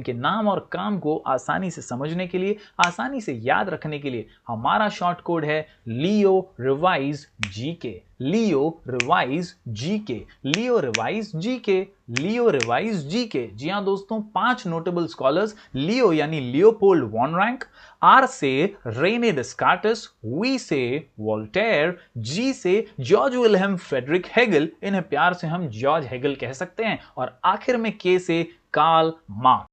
इनके नाम और काम को आसानी से समझने के लिए, आसानी से याद रखने के लिए हमारा शॉर्ट कोड है लियो रिवाइज जीके। लियो रिवाइज जीके, लियो रिवाइज जीके, लियो रिवाइज जीके। जी हां दोस्तों, 5 नोटेबल स्कॉलर्स, लियो यानी लियोपोल्ड वॉन रैंक, आर से रेने डिस्कार्टस, वी से वोल्टेयर, जी से जॉर्ज विल्हेम फ्रेडरिक हेगल, इन्हें प्यार से हम जॉर्ज हेगल कह सकते हैं, और आखिर में के से कार्ल मार्क्स।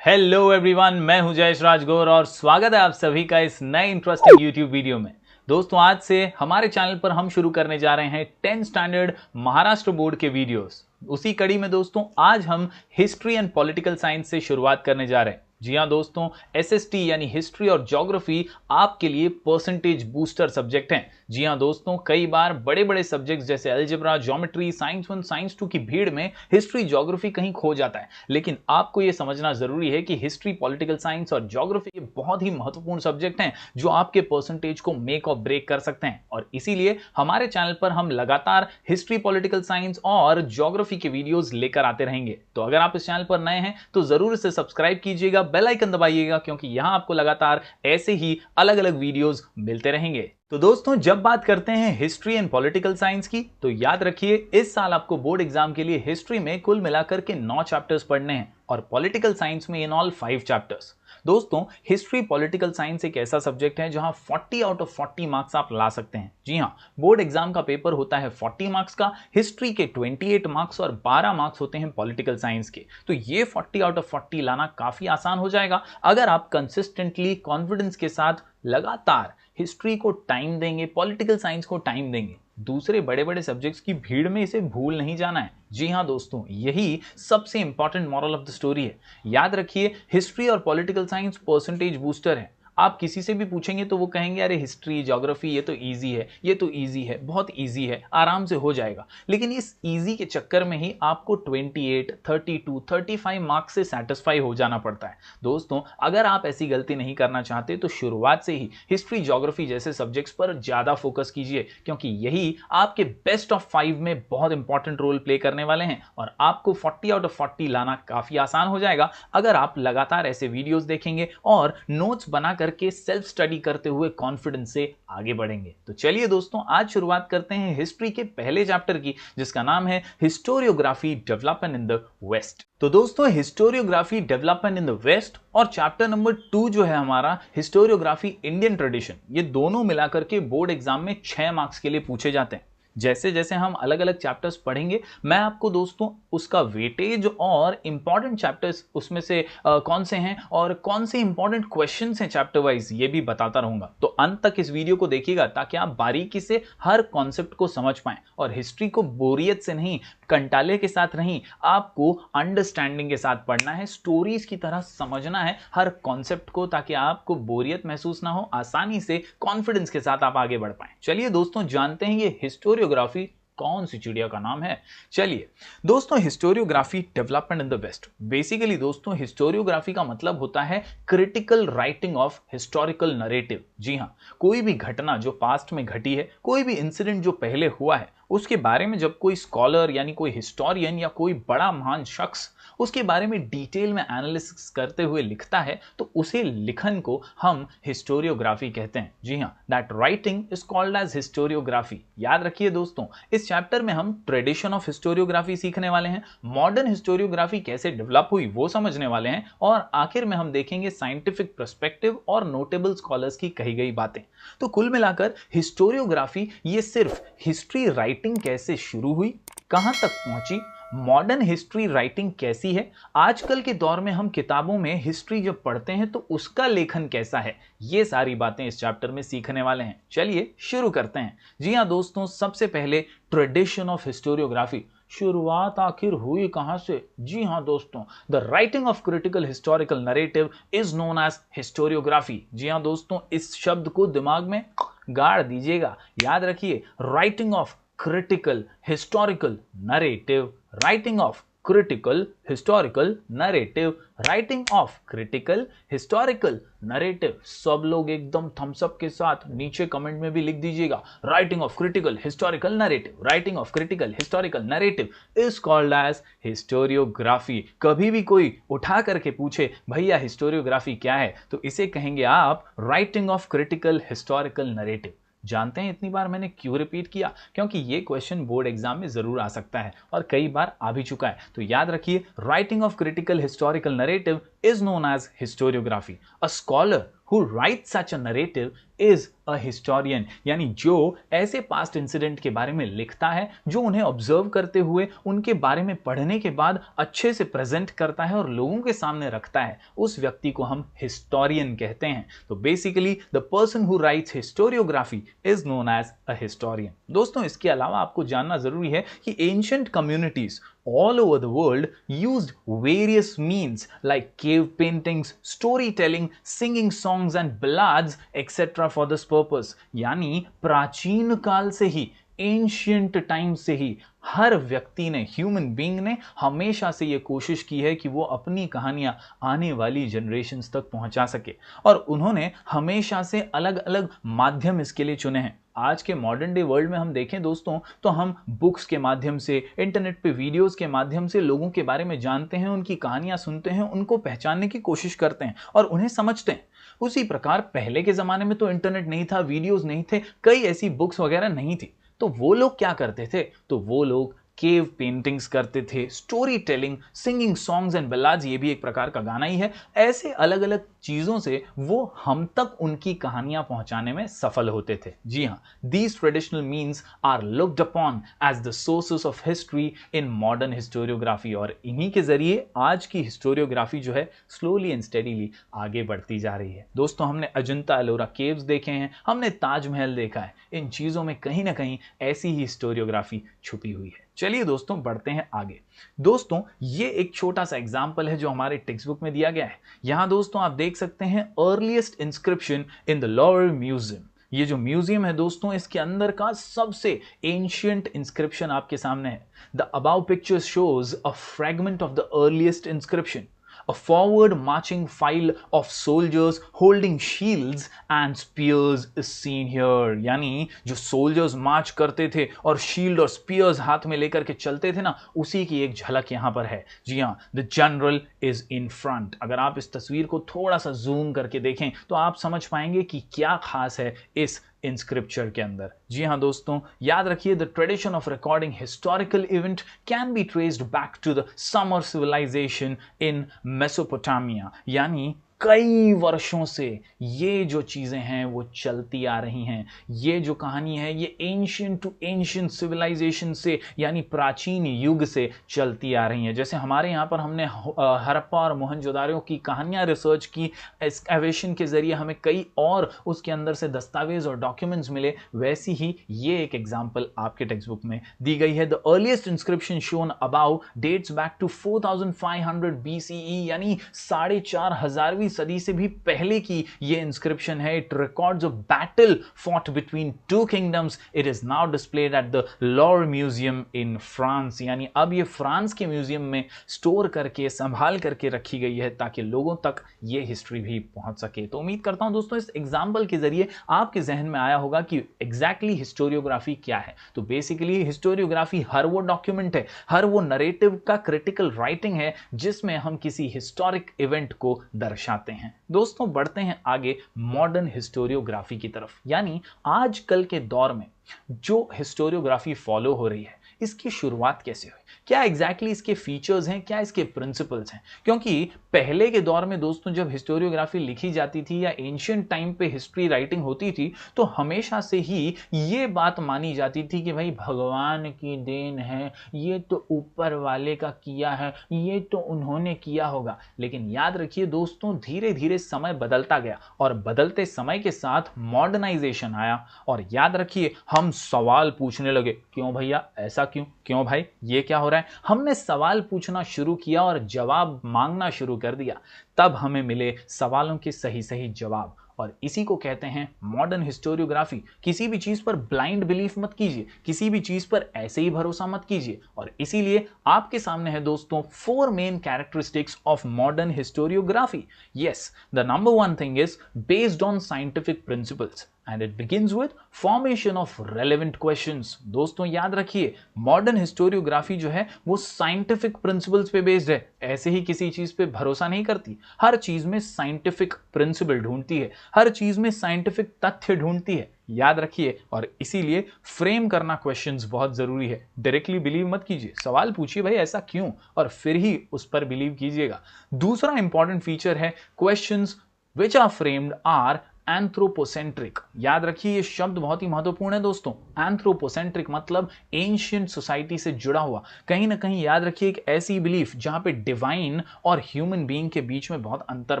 हेलो एवरीवन, मैं हूं जयेश राजगौर और स्वागत है आप सभी का इस नए इंटरेस्टिंग यूट्यूब वीडियो में। दोस्तों, आज से हमारे चैनल पर हम शुरू करने जा रहे हैं 10th स्टैंडर्ड महाराष्ट्र बोर्ड के वीडियोस। उसी कड़ी में दोस्तों आज हम हिस्ट्री एंड पॉलिटिकल साइंस से शुरुआत करने जा रहे हैं। जी हां दोस्तों, एसएसटी यानी हिस्ट्री और ज्योग्राफी आपके लिए परसेंटेज बूस्टर सब्जेक्ट हैं। जी हां दोस्तों, कई बार बड़े बड़े सब्जेक्ट्स जैसे अलजेब्रा, ज्योमेट्री, साइंस 1, साइंस 2 की भीड़ में हिस्ट्री ज्योग्राफी कहीं खो जाता है, लेकिन आपको यह समझना जरूरी है कि हिस्ट्री, पॉलिटिकल साइंस और ज्योग्राफी बहुत ही महत्वपूर्ण सब्जेक्ट हैं जो आपके परसेंटेज को मेक और ब्रेक कर सकते हैं। और इसीलिए हमारे चैनल पर हम लगातार हिस्ट्री, पॉलिटिकल साइंस और ज्योग्राफी के वीडियोस लेकर आते रहेंगे। तो अगर आप इस चैनल पर नए हैं तो जरूर इसे सब्सक्राइब कीजिएगा, बेल आइकन दबाइएगा, क्योंकि यहां आपको लगातार ऐसे ही अलग अलग वीडियोस मिलते रहेंगे। तो दोस्तों, जब बात करते हैं हिस्ट्री एंड पॉलिटिकल साइंस की, तो याद रखिए इस साल आपको बोर्ड एग्जाम के लिए हिस्ट्री में कुल मिलाकर के 9 चैप्टर्स पढ़ने हैं और पॉलिटिकल साइंस में इन ऑल 5 चैप्टर्स। दोस्तों, हिस्ट्री पॉलिटिकल साइंस एक ऐसा सब्जेक्ट है जहां 40 आउट ऑफ 40 मार्क्स आप ला सकते हैं। जी हां, बोर्ड एग्जाम का पेपर होता है 40 मार्क्स का, हिस्ट्री के 28 मार्क्स और 12 मार्क्स होते हैं पॉलिटिकल साइंस के। तो ये 40 आउट ऑफ 40 लाना काफी आसान हो जाएगा अगर आप कंसिस्टेंटली, कॉन्फिडेंस के साथ लगातार हिस्ट्री को टाइम देंगे, पॉलिटिकल साइंस को टाइम देंगे। दूसरे बड़े बड़े सब्जेक्ट्स की भीड़ में इसे भूल नहीं जाना है। जी हां दोस्तों, यही सबसे important moral of the story है। याद रखिए, हिस्ट्री और पॉलिटिकल साइंस परसेंटेज बूस्टर है। आप किसी से भी पूछेंगे तो वो कहेंगे अरे हिस्ट्री, ज्योग्राफी ये तो इजी है, ये तो इजी है, बहुत इजी है, आराम से हो जाएगा। लेकिन इस इजी के चक्कर में ही आपको 28, 32, 35 मार्क्स से सेटिस्फाई हो जाना पड़ता है। दोस्तों, अगर आप ऐसी गलती नहीं करना चाहते तो शुरुआत से ही हिस्ट्री, ज्योग्राफी जैसे सब्जेक्ट्स पर ज्यादा फोकस कीजिए, क्योंकि यही आपके बेस्ट ऑफ 5 में बहुत इंपॉर्टेंट रोल प्ले करने वाले हैं और आपको 40 आउट ऑफ 40 लाना काफी आसान हो जाएगा अगर आप लगातार ऐसे वीडियोस देखेंगे और नोट्स बना करके सेल्फ स्टडी करते हुए कॉन्फिडेंस से आगे बढ़ेंगे। तो चलिए दोस्तों, आज शुरुआत करते हैं हिस्ट्री के पहले चैप्टर की, जिसका नाम है historiography development in the West. तो दोस्तों, historiography development in the West और चैप्टर नंबर 2 जो है हमारा हिस्टोरियोग्राफी इंडियन ट्रेडिशन, ये दोनों मिलाकर के बोर्ड एग्जाम में 6 मार्क्स के लिए पूछे जाते हैं। जैसे जैसे हम अलग अलग चैप्टर्स पढ़ेंगे, मैं आपको दोस्तों उसका वेटेज और इंपॉर्टेंट चैप्टर्स उसमें से कौन से हैं और कौन से इंपॉर्टेंट क्वेश्चंस हैं चैप्टर वाइज, ये भी बताता रहूंगा। तो अंत तक इस वीडियो को देखिएगा ताकि आप बारीकी से हर कॉन्सेप्ट को समझ पाएं और हिस्ट्री को बोरियत से नहीं, कंटाले के साथ नहीं, आपको अंडरस्टैंडिंग के साथ पढ़ना है, स्टोरीज की तरह समझना है हर कॉन्सेप्ट को, ताकि आपको बोरियत महसूस ना हो, आसानी से कॉन्फिडेंस के साथ आप आगे बढ़ पाएं। चलिए दोस्तों, जानते हैं ये हिस्टोरियोग्राफी कौन सी चिड़िया का नाम है। चलिए दोस्तों, historiography development in the West. Basically दोस्तों, हिस्टोरियोग्राफी का मतलब होता है critical writing of historical narrative. जी हां, कोई भी घटना जो पास्ट में घटी है, कोई भी इंसिडेंट जो पहले हुआ है, उसके बारे में जब कोई स्कॉलर यानी कोई हिस्टोरियन या कोई बड़ा महान शख्स उसके बारे में डिटेल में एनालिसिस करते हुए लिखता है, तो उसे लिखन को हम हिस्टोरियोग्राफी कहते हैं। जी हां, that writing is called as historiography. याद रखिए दोस्तों, इस चैप्टर में हम ट्रेडिशन ऑफ हिस्टोरियोग्राफी सीखने वाले हैं, मॉडर्न हिस्टोरियोग्राफी कैसे डेवलप हुई वो समझने वाले हैं, और आखिर में हम देखेंगे साइंटिफिक पर्सपेक्टिव और नोटेबल स्कॉलर्स की कही गई बातें। तो कुल मिलाकर हिस्टोरियोग्राफी ये सिर्फ हिस्ट्री राइटिंग कैसे शुरू हुई, कहां तक पहुंची, मॉडर्न हिस्ट्री राइटिंग कैसी है, आजकल के दौर में हम किताबों में हिस्ट्री जब पढ़ते हैं तो उसका लेखन कैसा है, ये सारी बातें इस चैप्टर में सीखने वाले हैं। चलिए शुरू करते हैं। जी हां दोस्तों, सबसे पहले ट्रेडिशन ऑफ हिस्टोरियोग्राफी। शुरुआत आखिर हुई कहां से? जी हां दोस्तों, the writing of critical historical narrative is known as historiography. जी हां दोस्तों, इस शब्द को दिमाग में गाड़ दीजिएगा, याद रखिए, writing of critical historical narrative, writing of critical historical narrative, writing of critical historical narrative. सब लोग एकदम थम्स अप के साथ नीचे कमेंट में भी लिख दीजिएगा, writing of critical historical narrative, writing of critical historical narrative is called as historiography. कभी भी कोई उठा करके पूछे भैया हिस्टोरियोग्राफी क्या है, तो इसे कहेंगे आप writing of critical historical narrative. जानते हैं इतनी बार मैंने क्यों रिपीट किया? क्योंकि ये क्वेश्चन बोर्ड एग्जाम में जरूर आ सकता है और कई बार आ भी चुका है। तो याद रखिए, writing of critical historical narrative is known as historiography. A scholar who writes such a narrative is a historian, यानी जो ऐसे पास्ट इंसिडेंट के बारे में लिखता है, जो उन्हें ऑब्जर्व करते हुए उनके बारे में पढ़ने के बाद अच्छे से प्रेजेंट करता है और लोगों के सामने रखता है, उस व्यक्ति को हम हिस्टोरियन कहते हैं। तो basically the person who writes historiography is known as a historian. दोस्तों, इसके अलावा आपको जानना जरूरी है कि ancient communities all over the world used various means like cave paintings, storytelling, singing songs and ballads etc. for this purpose। यानी प्राचीन काल से ही, एंशियंट टाइम से ही हर व्यक्ति ने, ह्यूमन बीइंग ने हमेशा से ये कोशिश की है कि वो अपनी कहानियां आने वाली जनरेशंस तक पहुंचा सके, और उन्होंने हमेशा से अलग अलग माध्यम इसके लिए चुने हैं। आज के मॉडर्न डे वर्ल्ड में हम देखें दोस्तों, तो हम बुक्स के माध्यम से, इंटरनेट पे वीडियोस के माध्यम से लोगों के बारे में जानते हैं, उनकी कहानियां सुनते हैं, उनको पहचानने की कोशिश करते हैं और उन्हें समझते हैं। उसी प्रकार पहले के जमाने में तो इंटरनेट नहीं था, वीडियोस नहीं थे, कई ऐसी बुक्स वगैरह नहीं थी, तो वो लोग क्या करते थे? तो वो लोग केव पेंटिंग्स करते थे, story telling, singing songs and ballads, ये भी एक प्रकार का गाना ही है। ऐसे अलग अलग चीजों से वो हम तक उनकी कहानियां पहुंचाने में सफल होते थे। जी हाँ, these traditional means are looked upon as the sources of history in modern historiography, और इन्हीं के जरिए आज की हिस्टोरियोग्राफी जो है स्लोली एंड स्टेडीली आगे बढ़ती जा रही है। दोस्तों, हमने अजंता एलोरा केव्स देखे हैं, हमने ताजमहल देखा है, इन चीजों में कहीं ना कहीं ऐसी ही हिस्टोरियोग्राफी छुपी हुई है। चलिए दोस्तों, बढ़ते हैं आगे। दोस्तों, ये एक छोटा सा एग्जाम्पल है जो हमारे टेक्स्ट बुक में दिया गया है। यहां दोस्तों आप देख सकते हैं earliest inscription in the lower museum. ये जो म्यूजियम है दोस्तों, इसके अंदर का सबसे एंशियंट इंस्क्रिप्शन आपके सामने है। The above picture shows a fragment of the earliest inscription. A forward marching file of soldiers holding shields and spears is seen here। यानी जो सोल्जर्स मार्च करते थे और शील्ड और स्पीयर्स हाथ में लेकर के चलते थे ना, उसी की एक झलक यहां पर है। जी हाँ, the general is in front. अगर आप इस तस्वीर को थोड़ा सा जूम करके देखें तो आप समझ पाएंगे कि क्या खास है इस इन स्क्रिप्चर के अंदर। जी हाँ दोस्तों, याद रखिए, the tradition of recording historical event can be traced back to the Sumer civilization in Mesopotamia. यानी कई वर्षों से ये जो चीजें हैं वो चलती आ रही हैं। ये जो कहानी है ये एंशियंट टू एंशियंट सिविलाइजेशन से, यानी प्राचीन युग से चलती आ रही है। जैसे हमारे यहाँ पर हमने हड़प्पा और मोहनजोदारो की कहानियां रिसर्च की, एक्सकैवेशन के जरिए हमें कई और उसके अंदर से दस्तावेज और डॉक्यूमेंट्स मिले, वैसी ही ये एक एग्जाम्पल आपके टेक्स्ट बुक में दी गई है। The earliest inscription shown about dates back to 4500 BCE, यानी 4500वीं सदी से भी पहले की ये इंस्क्रिप्शन है। It records a battle fought between two kingdoms. It is now displayed at the Louvre museum in France. यानी अब ये फ्रांस के म्यूजियम में स्टोर करके, संभाल करके रखी गई है ताकि लोगों तक ये हिस्ट्री भी पहुंच सके। तो उम्मीद करता हूं दोस्तों, इस एग्जाम्पल के जरिए आपके जहन में आया होगा कि एग्जैक्टली हिस्टोरियोग्राफी क्या है। तो बेसिकली हिस्टोरियोग्राफी हर वो डॉक्यूमेंट है, हर वो नरेटिव का क्रिटिकल राइटिंग है जिसमें हम किसी हिस्टोरिक इवेंट को दर्शाते हैं। दोस्तों, बढ़ते हैं आगे मॉडर्न हिस्टोरियोग्राफी की तरफ। यानी आजकल के दौर में जो हिस्टोरियोग्राफी फॉलो हो रही है, इसकी शुरुआत कैसे हुई, क्या एग्जैक्टली इसके फीचर्स हैं, क्या इसके प्रिंसिपल्स हैं। क्योंकि पहले के दौर में दोस्तों जब हिस्टोरियोग्राफी लिखी जाती थी या एंशिएंट टाइम पे हिस्ट्री राइटिंग होती थी, तो हमेशा से ही ये बात मानी जाती थी कि भाई भगवान की देन है, ये तो ऊपर वाले का किया है, ये तो उन्होंने किया होगा। लेकिन याद रखिए दोस्तों, धीरे धीरे समय बदलता गया और बदलते समय के साथ मॉडर्नाइजेशन आया, और याद रखिए हम सवाल पूछने लगे, क्यों भैया ऐसा क्यों, क्यों भाई ये क्या हो रहा है। हमने सवाल पूछना शुरू किया और जवाब मांगना शुरू कर दिया, तब हमें मिले सवालों के सही सही जवाब। और इसी को कहते हैं मॉडर्न हिस्टोरियोग्राफी। किसी भी चीज पर ब्लाइंड बिलीफ मत कीजिए, किसी भी चीज पर ऐसे ही भरोसा मत कीजिए। और इसीलिए आपके सामने है दोस्तों 4 main characteristics of modern historiography. Yes, the number 1 thing is based on scientific principles and it begins with formation of relevant questions। दोस्तों याद रखिए, मॉडर्न हिस्टोरियोग्राफी जो है वो साइंटिफिक प्रिंसिपल्स पे बेस्ड है, ऐसे ही किसी चीज पे भरोसा नहीं करती। हर चीज में साइंटिफिक प्रिंसिपल ढूंढती है, हर चीज में साइंटिफिक तथ्य ढूंढती है, याद रखिए। और इसीलिए फ्रेम करना क्वेश्चंस बहुत जरूरी है। डायरेक्टली बिलीव मत कीजिए, सवाल पूछिए भाई ऐसा क्यों, और फिर ही उस पर बिलीव कीजिएगा। दूसरा इंपॉर्टेंट फीचर है questions which are framed are anthropocentric. याद रखिए ये शब्द बहुत ही महत्वपूर्ण है दोस्तों। एंथ्रोपोसेंट्रिक मतलब एंशिएंट सोसाइटी से जुड़ा हुआ। कहीं ना कहीं याद रखिए एक ऐसी बिलीफ जहां पे डिवाइन और ह्यूमन बीइंग के बीच में बहुत अंतर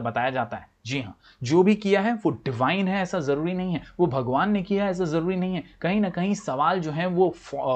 बताया जाता है। जी हाँ, जो भी किया है वो डिवाइन है ऐसा जरूरी नहीं है, वो भगवान ने किया है ऐसा जरूरी नहीं है। कहीं ना कहीं सवाल जो है वो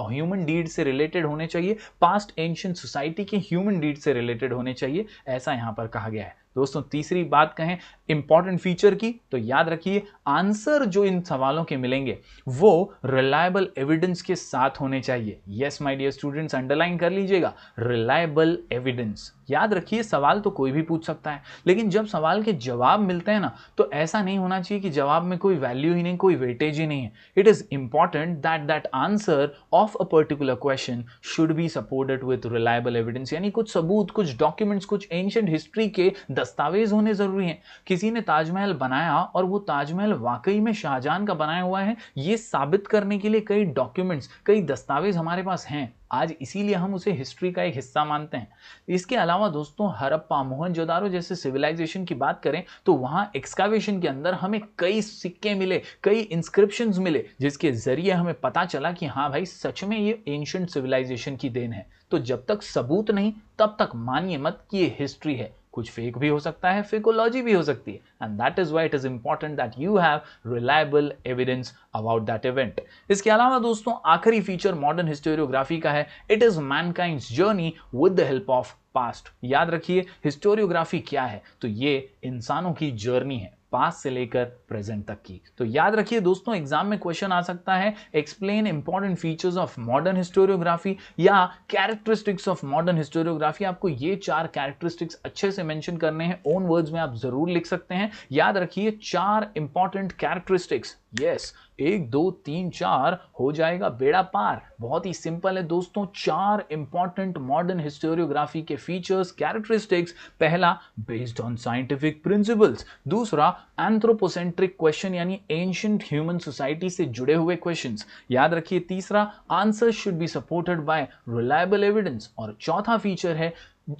ह्यूमन डीड से रिलेटेड होने चाहिए, पास्ट एंशिएंट सोसाइटी के ह्यूमन डीड से रिलेटेड होने चाहिए, ऐसा यहां पर कहा गया है। दोस्तों तीसरी बात कहें इंपॉर्टेंट फीचर की, तो याद रखिए आंसर जो इन सवालों के मिलेंगे वो रिलायबल एविडेंस के साथ होने चाहिए। Yes my dear students, underline कर लीजिएगा, रिलायबल एविडेंस। याद रखिए सवाल तो कोई भी पूछ सकता है, लेकिन जब सवाल के जवाब मिलते हैं ना, तो ऐसा नहीं होना चाहिए कि जवाब में कोई वैल्यू ही नहीं, कोई वेटेज ही नहीं है। It is important that answer of a particular question should be supported with reliable evidence, यानी कुछ सबूत, कुछ डॉक्यूमेंट्स, कुछ एंशिएंट हिस्ट्री के दस्तावेज होने जरूरी हैं। किसी ने ताजमहल बनाया और वो ताजमहल वाकई में शाहजहां का बनाया हुआ है, ये साबित करने के लिए कई डॉक्यूमेंट्स, कई दस्तावेज हमारे पास हैं आज, इसीलिए हम उसे हिस्ट्री का एक हिस्सा मानते हैं। इसके अलावा दोस्तों हड़प्पा, मोहनजोदारो जैसे सिविलाइजेशन की बात करें तो वहां एक्सकावेशन के अंदर हमें कई सिक्के मिले, कई इंस्क्रिप्शंस मिले, जिसके जरिए हमें पता चला कि हाँ भाई सच में ये एंशिएंट सिविलाइजेशन की देन है। तो जब तक सबूत नहीं तब तक मानिए मत कि ये हिस्ट्री है। कुछ फेक भी हो सकता है, फेकोलॉजी भी हो सकती है, and that is why it is important that you have reliable evidence about that event. इसके अलावा दोस्तों आखिरी फीचर मॉडर्न हिस्टोरियोग्राफी का है, it is mankind's journey with the help of past. याद रखिए हिस्टोरियोग्राफी क्या है, तो ये इंसानों की जर्नी है, पास्ट से लेकर प्रेजेंट तक की। तो याद रखिए दोस्तों एग्जाम में क्वेश्चन आ सकता है, explain important features of modern historiography या कैरेक्टरिस्टिक्स ऑफ मॉडर्न हिस्टोरियोग्राफी। आपको ये 4 कैरेक्टरिस्टिक्स अच्छे से मेंशन करने हैं, ओन वर्ड्स में आप जरूर लिख सकते हैं। याद रखिए 4 इंपॉर्टेंट कैरेक्टरिस्टिक्स। यस, 1 2 3 4 हो जाएगा बेड़ा पार। बहुत ही सिंपल है दोस्तों, 4 इंपॉर्टेंट मॉडर्न हिस्टोरियोग्राफी के फीचर्स, कैरेक्टरिस्टिक्स। पहला बेस्ड ऑन साइंटिफिक प्रिंसिपल्स, दूसरा एंथ्रोपोसेंट्रिक क्वेश्चन यानी एंशिएंट ह्यूमन सोसाइटी से जुड़े हुए क्वेश्चंस। याद रखिए तीसरा answer should be supported by reliable evidence, और चौथा फीचर है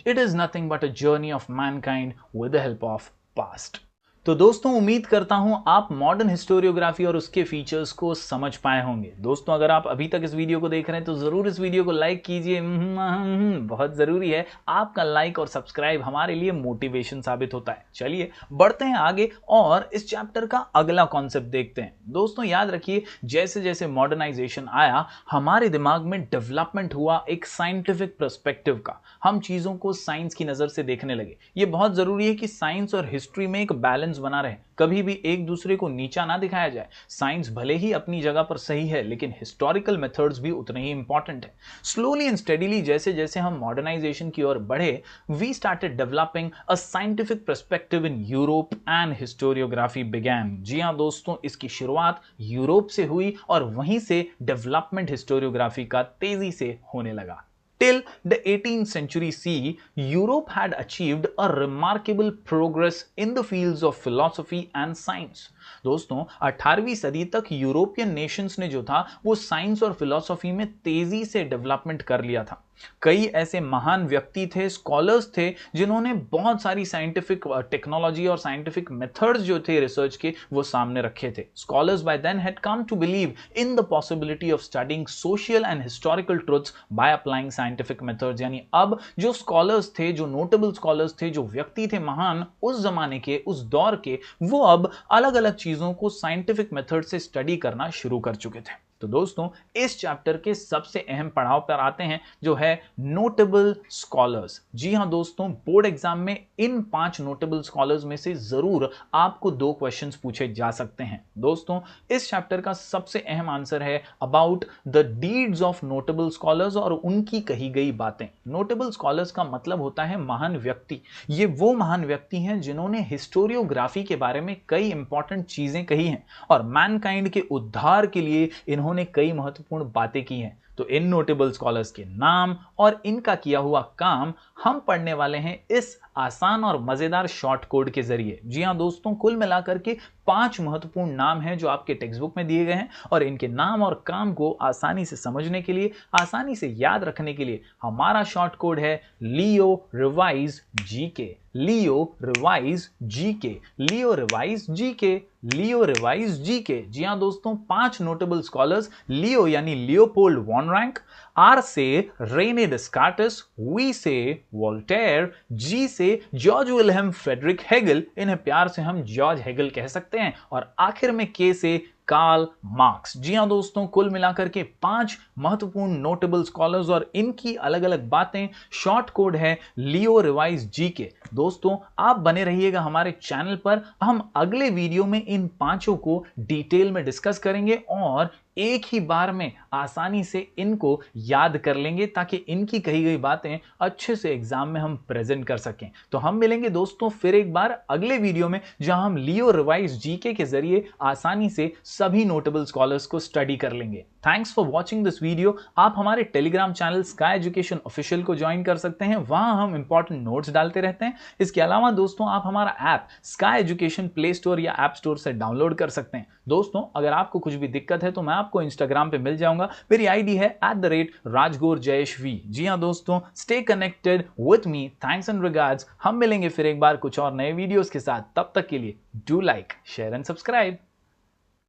it is nothing but a journey of Mankind with the help of past. तो दोस्तों उम्मीद करता हूं आप मॉडर्न हिस्टोरियोग्राफी और उसके फीचर्स को समझ पाए होंगे। दोस्तों अगर आप अभी तक इस वीडियो को देख रहे हैं तो जरूर इस वीडियो को लाइक कीजिए, बहुत जरूरी है। आपका लाइक और सब्सक्राइब हमारे लिए मोटिवेशन साबित होता है। चलिए बढ़ते हैं आगे और इस चैप्टर का अगला कॉन्सेप्ट देखते हैं। दोस्तों याद रखिए जैसे जैसे मॉडर्नाइजेशन आया हमारे दिमाग में डेवलपमेंट हुआ एक साइंटिफिक पर्सपेक्टिव का। हम चीजों को साइंस की नजर से देखने लगे। ये बहुत जरूरी है कि साइंस और हिस्ट्री में एक बैलेंस बना रहे, कभी भी एक दूसरे को नीचा ना दिखाया जाए। साइंस भले ही अपनी जगह पर सही है, लेकिन हिस्टोरिकल मेथड्स भी उतने ही इंपॉर्टेंट है। स्लोली एंड स्टेडीली जैसे जैसे हम मॉडर्नाइजेशन की ओर बढ़े, we started developing a scientific perspective in Europe and historiography began. जी हां दोस्तों, इसकी शुरुआत यूरोप से हुई और वहीं से डेवलपमेंट हिस्टोरियोग्राफी का तेजी से होने लगा। Till the 18th century CE, Europe had achieved a remarkable progress in the fields of philosophy and science. दोस्तों 18वीं सदी तक यूरोपियन नेशंस ने जो था वो साइंस और फिलॉसफी में तेजी से डेवलपमेंट कर लिया था। कई ऐसे महान व्यक्ति थे, स्कॉलर्स थे, जिन्होंने बहुत सारी साइंटिफिक टेक्नोलॉजी और साइंटिफिक मेथड्स जो थे रिसर्च के वो सामने रखे थे। Scholars by then had come to believe in the possibility of studying social and historical truths by applying scientific methods. यानी अब जो स्कॉलर्स थे, जो नोटेबल स्कॉलर्स थे, जो व्यक्ति थे महान उस जमाने के, उस दौर के, वो अब अलग अलग चीजों को साइंटिफिक मेथड से स्टडी करना शुरू कर चुके थे। तो दोस्तों इस चैप्टर के सबसे अहम पड़ाव पर आते हैं जो है नोटेबल स्कॉलर्स। जी हां दोस्तों, बोर्ड एग्जाम में इन 5 नोटेबल स्कॉलर्स में से जरूर आपको 2 क्वेश्चंस पूछे जा सकते हैं। दोस्तों इस चैप्टर का सबसे अहम आंसर है about the deeds of notable scholars और उनकी कही गई बातें। नोटेबल स्कॉलर्स का मतलब होता है महान व्यक्ति। ये वो महान व्यक्ति हैं जिन्होंने हिस्टोरियोग्राफी के बारे में कई इंपॉर्टेंट चीजें कही हैं और मैनकाइंड के उद्धार के लिए इन्होंने कई महत्वपूर्ण बातें की हैं। तो इन नोटेबल स्कॉलर्स के नाम और इनका किया हुआ काम हम पढ़ने वाले हैं इस आसान और मजेदार शॉर्ट कोड के जरिए। जी हां दोस्तों, कुल मिलाकर के 5 महत्वपूर्ण नाम हैं जो आपके टेक्स्ट बुक में दिए गए हैं और इनके नाम और काम को आसानी से समझने के लिए, आसानी से याद रखने के लिए हमारा शॉर्ट कोड है लियो रिवाइज जीके। लियो रिवाइज जीके, लियो रिवाइज जीके, लियो रिवाइज जीके। जी हां दोस्तों, 5 नोटेबल स्कॉलर्स लियो यानी लियोपोल्ड वॉन रैंक, आर से रेने डिस्कार्टिस, वी से वोल्टेयर, जी से जॉर्ज विल्हेम फ्रेडरिक हेगल, इन्हें प्यार से हम जॉर्ज हेगल कह सकते हैं, और आखिर में के से कार्ल मार्क्स। जी हां दोस्तों, कुल मिलाकर के 5 महत्वपूर्ण नोटेबल स्कॉलर्स और इनकी अलग अलग बातें। शॉर्ट कोड है लियो रिवाइज जीके। दोस्तों आप बने रहिएगा हमारे चैनल पर, हम अगले वीडियो में इन 5 को डिटेल में डिस्कस करेंगे और एक ही बार में आसानी से इनको याद कर लेंगे ताकि इनकी कही गई बातें अच्छे से एग्जाम में हम प्रेजेंट कर सकें। तो हम मिलेंगे दोस्तों फिर एक बार अगले वीडियो में जहां हम लियो रिवाइज जीके के जरिए आसानी से सभी नोटेबल स्कॉलर्स को स्टडी कर लेंगे। Thanks for watching this video. आप हमारे Telegram channel sky education official को ज्वाइन कर सकते हैं, वहां हम इंपॉर्टेंट नोट्स डालते रहते हैं। इसके अलावा दोस्तों आप हमारा app sky education play store या ऐप स्टोर से डाउनलोड कर सकते हैं। दोस्तों अगर आपको कुछ भी दिक्कत है तो मैं आपको इंस्टाग्राम पे मिल जाऊंगा। मेरी आईडी है @rajgorjayeshv। जी हां दोस्तों, stay connected with me. Thanks and regards. हम मिलेंगे फिर एक बार कुछ और नए वीडियोस के साथ। तब तक के लिए do like, share and subscribe.